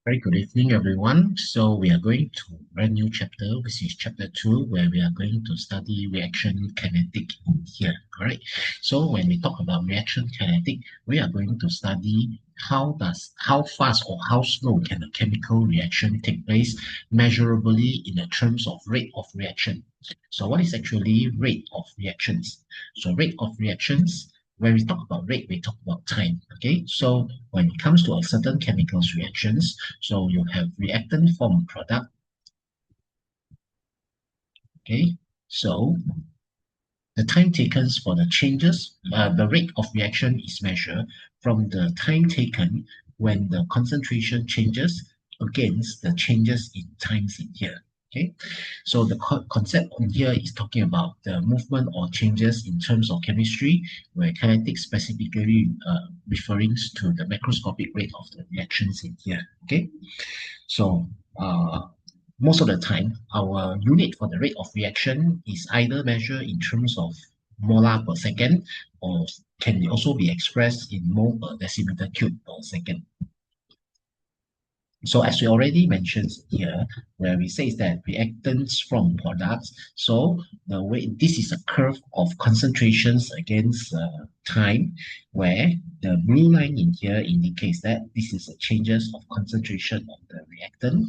Very good evening, everyone. So we are going to a brand new chapter, which is chapter 2, where we are going to study reaction kinetic here. All right. So when we talk about reaction kinetic, we are going to study how fast or how slow can a chemical reaction take place measurably in the terms of rate of reaction. So what is actually rate of reactions? So rate of reactions, when we talk about rate, we talk about time. Okay. So when it comes to a certain chemicals reactions, so you have reactant form product, okay? So the time taken for the changes, the rate of reaction is measured from the time taken when the concentration changes against the changes in times in here. Okay, so the concept on here is talking about the movement or changes in terms of chemistry, where kinetics specifically referring to the macroscopic rate of the reactions in here. Okay, so most of the time, our unit for the rate of reaction is either measured in terms of molar per second or can also be expressed in mole per decimeter cube per second. So as we already mentioned here, where we say that reactants from products, so the way this is a curve of concentrations against time, where the blue line in here indicates that this is the changes of concentration of the reactant,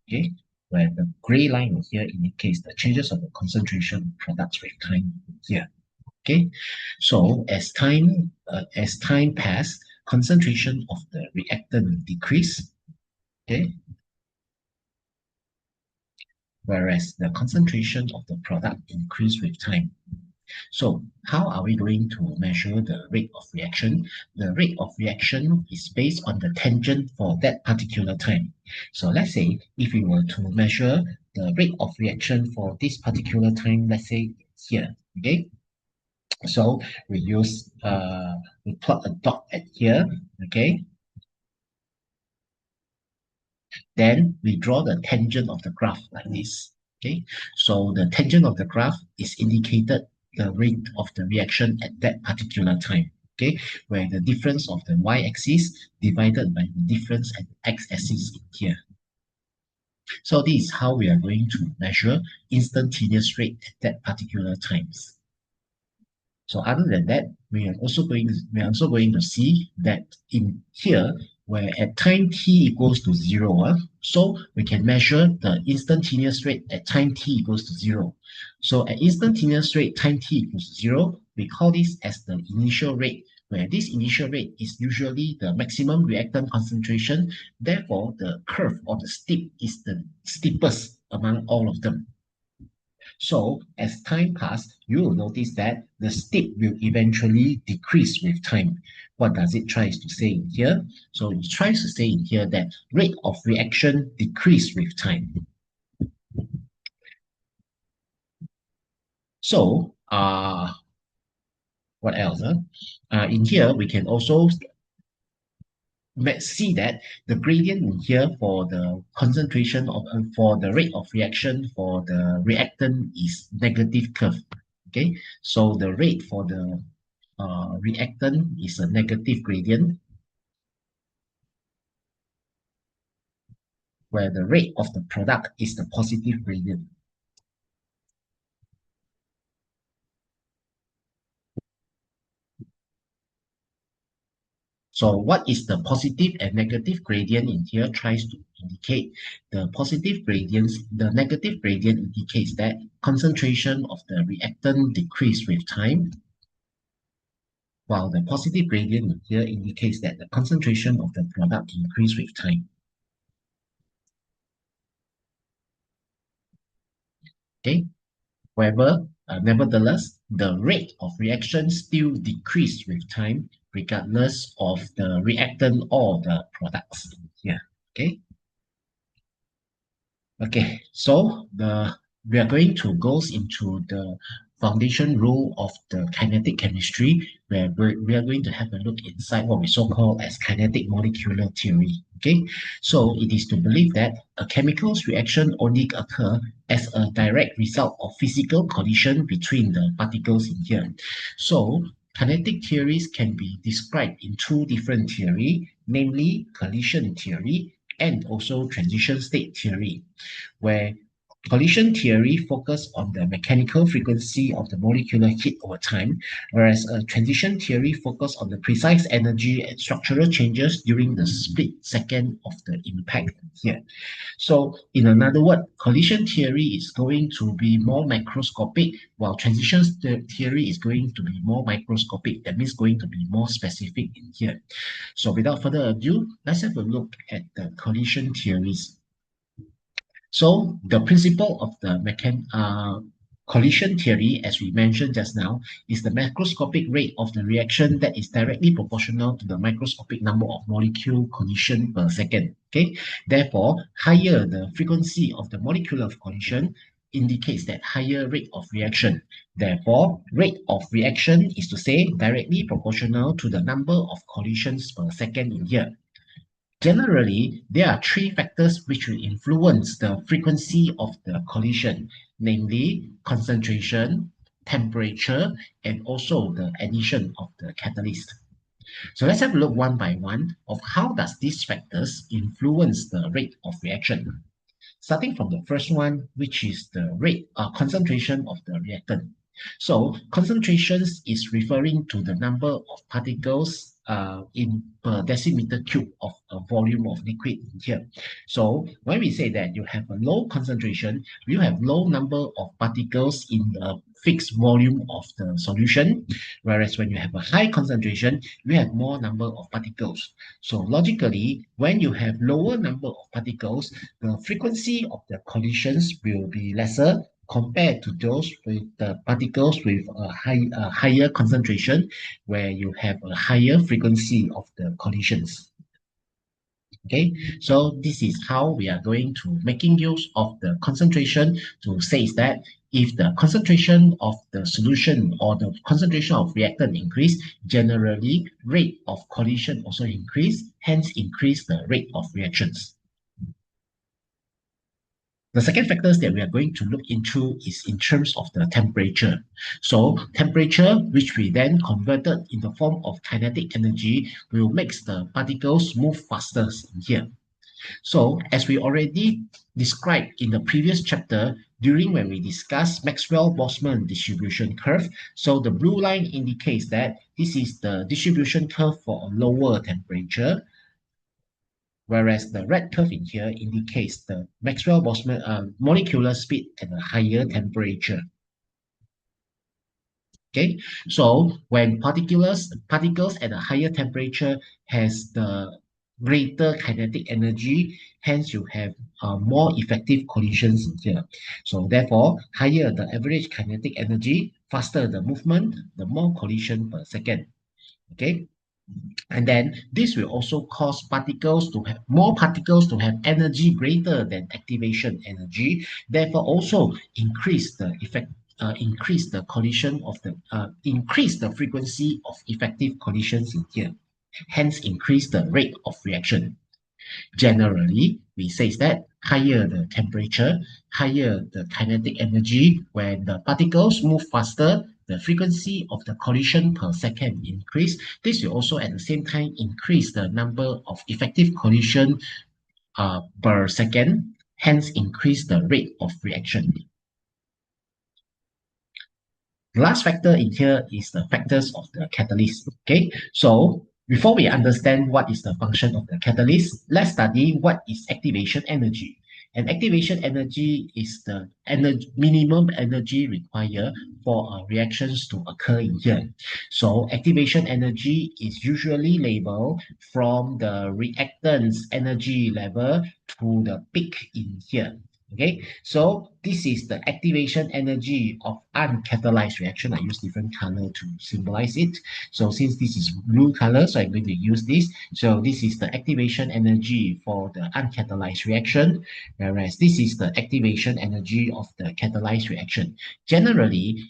okay, where the gray line here indicates the changes of the concentration of products with time here. Okay, so as time pass, concentration of the reactant decrease. Okay, whereas the concentration of the product increase with time. So how are we going to measure the rate of reaction? The rate of reaction is based on the tangent for that particular time. So let's say if we were to measure the rate of reaction for this particular time, let's say here, okay? So we plot a dot at here, okay? Then we draw the tangent of the graph like this. Okay, so the tangent of the graph is indicated the rate of the reaction at that particular time. Okay, where the difference of the y-axis divided by the difference at the x-axis here. So this is how we are going to measure instantaneous rate at that particular times. So other than that, we are also going to see that in here, where at time t equals to 0, so we can measure the instantaneous rate at time t equals to 0. So at instantaneous rate time t equals to 0, we call this as the initial rate, where this initial rate is usually the maximum reactant concentration. Therefore, the curve or the steep is the steepest among all of them. So as time passes, you will notice that the steep will eventually decrease with time. What does it try to say in here? So it tries to say in here that rate of reaction decrease with time. So what else? In here, we can also see that the gradient in here for the concentration of for the rate of reaction for the reactant is negative curve. Okay, so the rate for the reactant is a negative gradient, where the rate of the product is the positive gradient. So what is the positive and negative gradient in here tries to indicate the positive gradients, the negative gradient indicates that concentration of the reactant decrease with time, while the positive gradient in here indicates that the concentration of the product increase with time. Okay, however, nevertheless, the rate of reaction still decrease with time, regardless of the reactant or the products here. Okay. Okay. So we are going to go into the foundation rule of the kinetic chemistry, where we are going to have a look inside what we so-called as kinetic molecular theory. Okay, so it is to believe that a chemical's reaction only occur as a direct result of physical collision between the particles in here. So kinetic theories can be described in two different theories, namely collision theory and also transition state theory, where collision theory focus on the mechanical frequency of the molecular heat over time, whereas a transition theory focus on the precise energy and structural changes during the split second of the impact here. So in another word, collision theory is going to be more macroscopic, while transition theory is going to be more microscopic. That means going to be more specific in here. So without further ado, let's have a look at the collision theories. So the principle of the collision theory, as we mentioned just now, is the macroscopic rate of the reaction that is directly proportional to the microscopic number of molecule collision per second. Okay, therefore, higher the frequency of the molecular collision indicates that higher rate of reaction. Therefore, rate of reaction is to say directly proportional to the number of collisions per second in here. Generally, there are three factors which will influence the frequency of the collision, namely concentration, temperature, and also the addition of the catalyst. So let's have a look one by one of how does these factors influence the rate of reaction. Starting from the first one, which is the rate concentration of the reactant. So concentrations is referring to the number of particles in per decimeter cube of a volume of liquid in here. So when we say that you have a low concentration, you have low number of particles in the fixed volume of the solution, whereas when you have a high concentration, you have more number of particles. So logically, when you have lower number of particles, the frequency of the collisions will be lesser compared to those with the particles with a higher concentration, where you have a higher frequency of the collisions. Okay, so this is how we are going to making use of the concentration to say that if the concentration of the solution or the concentration of reactant increase, generally rate of collision also increase, hence increase the rate of reactions. The second factors that we are going to look into is in terms of the temperature. So temperature, which we then converted in the form of kinetic energy, will make the particles move faster in here. So as we already described in the previous chapter, during when we discussed Maxwell-Boltzmann distribution curve, so the blue line indicates that this is the distribution curve for a lower temperature, whereas the red curve in here indicates the Maxwell-Boltzmann molecular speed at a higher temperature. Okay, so when particles at a higher temperature has the greater kinetic energy, hence you have more effective collisions in here. So therefore, higher the average kinetic energy, faster the movement, the more collision per second. Okay, and then this will also cause more particles to have energy greater than activation energy, therefore also increase the increase the increase the frequency of effective collisions in here, hence increase the rate of reaction. Generally, we say that higher the temperature, higher the kinetic energy, when the particles move faster, the frequency of the collision per second increase. This will also at the same time increase the number of effective collision per second, hence increase the rate of reaction. The last factor in here is the factors of the catalyst. Okay, so before we understand what is the function of the catalyst, let's study what is activation energy. And activation energy is the minimum energy required for reactions to occur in here. So activation energy is usually labeled from the reactant's energy level to the peak in here. Okay, so this is the activation energy of uncatalyzed reaction. I use different color to symbolize it. So since this is blue color, so I'm going to use this. So this is the activation energy for the uncatalyzed reaction, whereas this is the activation energy of the catalyzed reaction. Generally,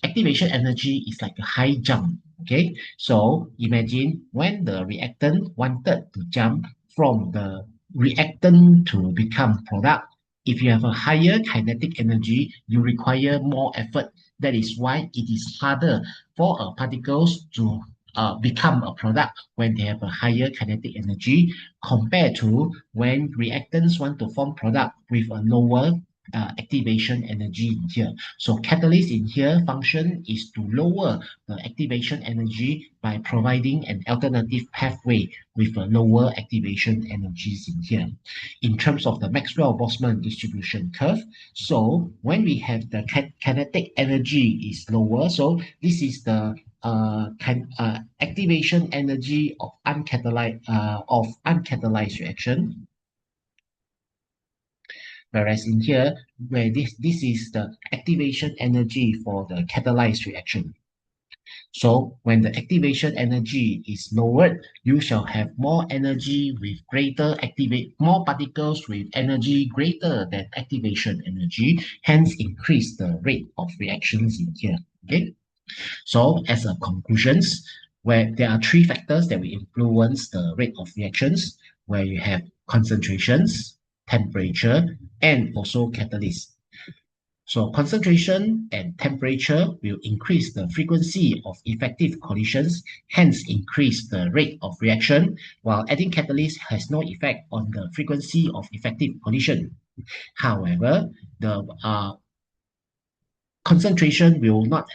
activation energy is like a high jump. Okay, so imagine when the reactant wanted to jump from the reactant to become product. If you have a higher kinetic energy, you require more effort. That is why it is harder for particles to become a product when they have a higher kinetic energy compared to when reactants want to form product with a lower activation energy in here. So catalyst in here function is to lower the activation energy by providing an alternative pathway with a lower activation energies in here. In terms of the Maxwell-Boltzmann distribution curve, so when we have the kinetic energy is lower, so this is the activation energy of uncatalyzed reaction. Whereas in here, where this is the activation energy for the catalyzed reaction. So when the activation energy is lowered, you shall have more energy with more particles with energy greater than activation energy, hence increase the rate of reactions in here. Okay. So as a conclusions, where there are three factors that will influence the rate of reactions, where you have concentrations, temperature, and also catalyst. So concentration and temperature will increase the frequency of effective collisions, hence increase the rate of reaction, while adding catalyst has no effect on the frequency of effective collision. However, the concentration will not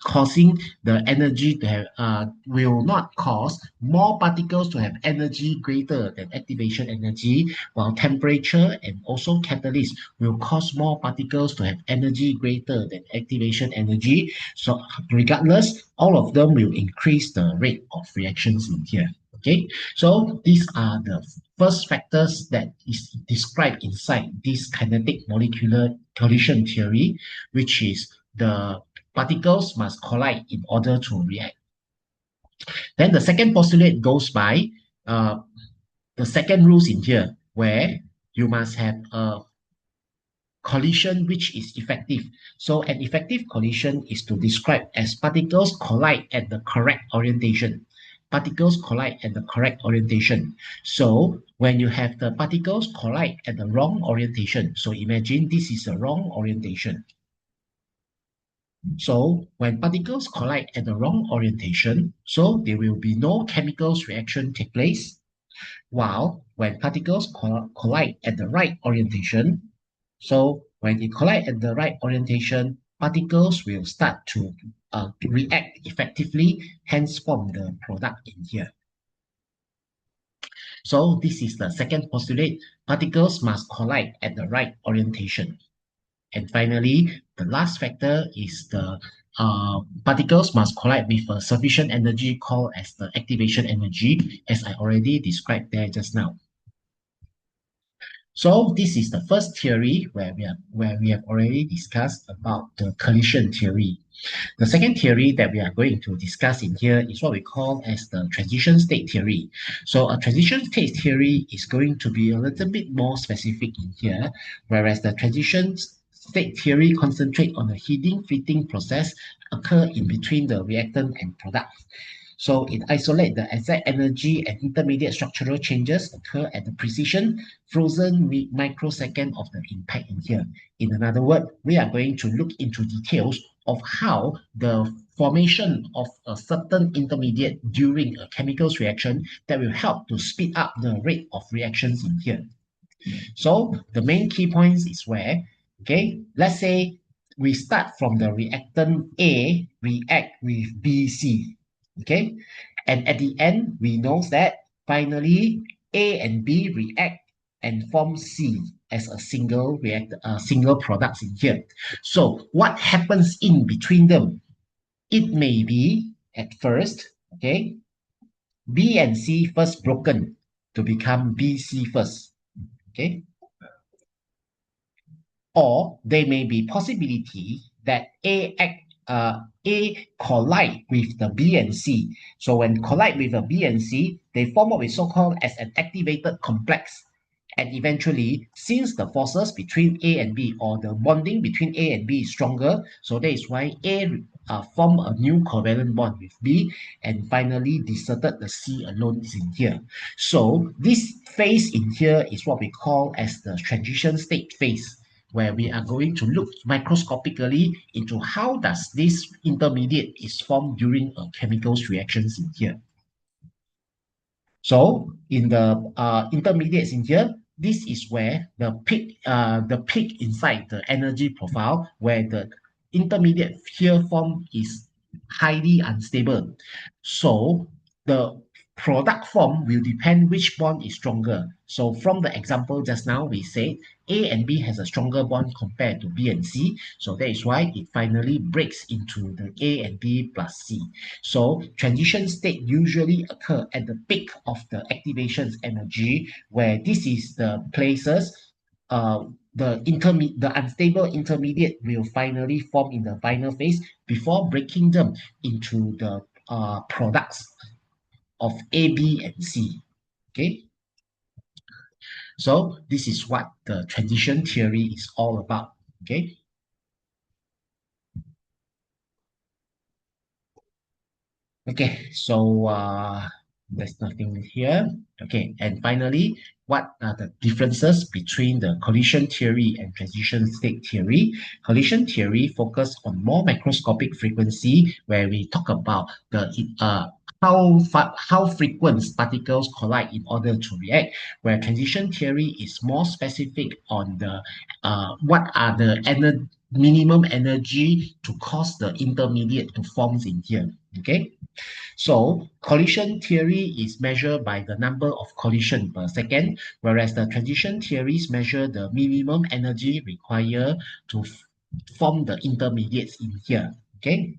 causing the energy to have will not cause more particles to have energy greater than activation energy, while temperature and also catalyst will cause more particles to have energy greater than activation energy. So regardless, all of them will increase the rate of reactions in here. Okay, so these are the first factors that is described inside this kinetic molecular collision theory, which is the particles must collide in order to react. Then the second postulate goes by the second rules in here, where you must have a collision which is effective. So an effective collision is to describe as particles collide at the correct orientation. Particles collide at the correct orientation. So when you have the particles collide at the wrong orientation, so imagine this is a wrong orientation. So when particles collide at the wrong orientation, so there will be no chemicals reaction take place. While when particles collide at the right orientation, so when they collide at the right orientation, particles will start to react effectively, hence form the product in here. So this is the second postulate. Particles must collide at the right orientation. And finally, the last factor is the particles must collide with a sufficient energy called as the activation energy, as I already described there just now. So this is the first theory where we have already discussed about the collision theory. The second theory that we are going to discuss in here is what we call as the transition state theory. So a transition state theory is going to be a little bit more specific in here, whereas the transition state theory concentrate on the heating-fitting process occur in between the reactant and product. So it isolates the exact energy and intermediate structural changes occur at the precision frozen microsecond of the impact in here. In another word, we are going to look into details of how the formation of a certain intermediate during a chemicals reaction that will help to speed up the rate of reactions in here. So the main key points is where, okay, let's say we start from the reactant A react with BC, okay, and at the end we know that finally A and B react and form C as a single single product in here. So what happens in between them? It may be at first, okay, B and C first broken to become BC first, okay, or there may be possibility that A collide with the B and C. So when collide with the B and C, they form what we so-called as an activated complex. And eventually, since the forces between A and B or the bonding between A and B is stronger, so that is why A form a new covalent bond with B, and finally deserted the C alone is in here. So this phase in here is what we call as the transition state phase, where we are going to look microscopically into how does this intermediate is formed during a chemicals reactions in here. So in the intermediates in here, this is where the peak inside the energy profile, where the intermediate here form is highly unstable. So the product form will depend which bond is stronger. So from the example just now, we said A and B has a stronger bond compared to B and C. So that is why it finally breaks into the A and B plus C. So transition state usually occur at the peak of the activation energy, where this is the places the unstable intermediate will finally form in the final phase before breaking them into the products of A, B, and C. Okay, so this is what the transition theory is all about. Okay. Okay, so there's nothing here. Okay, and finally, what are the differences between the collision theory and transition state theory? Collision theory focus on more microscopic frequency, where we talk about the how frequent particles collide in order to react. Where transition theory is more specific on the what are the minimum energy to cause the intermediate to form in here. Okay. So collision theory is measured by the number of collision per second, whereas the transition theories measure the minimum energy required to form the intermediates in here. Okay.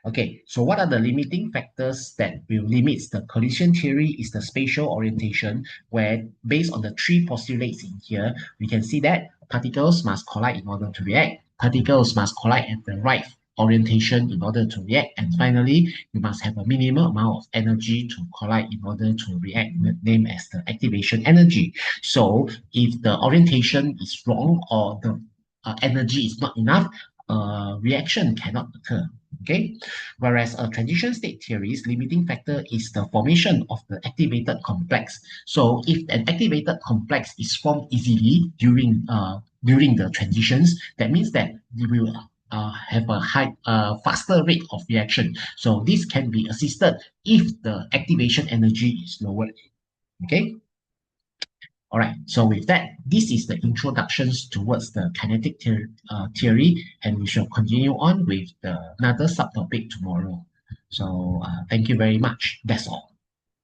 Okay, so what are the limiting factors that will limit the collision theory is the spatial orientation, where based on the three postulates in here, we can see that particles must collide in order to react. Particles must collide at the right orientation in order to react. And finally, you must have a minimum amount of energy to collide in order to react, named as the activation energy. So if the orientation is wrong or the energy is not enough, reaction cannot occur. Okay, whereas a transition state theory's limiting factor is the formation of the activated complex. So if an activated complex is formed easily during the transitions, that means that we will have a faster rate of reaction. So this can be assisted if the activation energy is lowered. Okay. All right, so with that, this is the introductions towards the kinetic theory, and we shall continue on with another subtopic tomorrow. So thank you very much. That's all.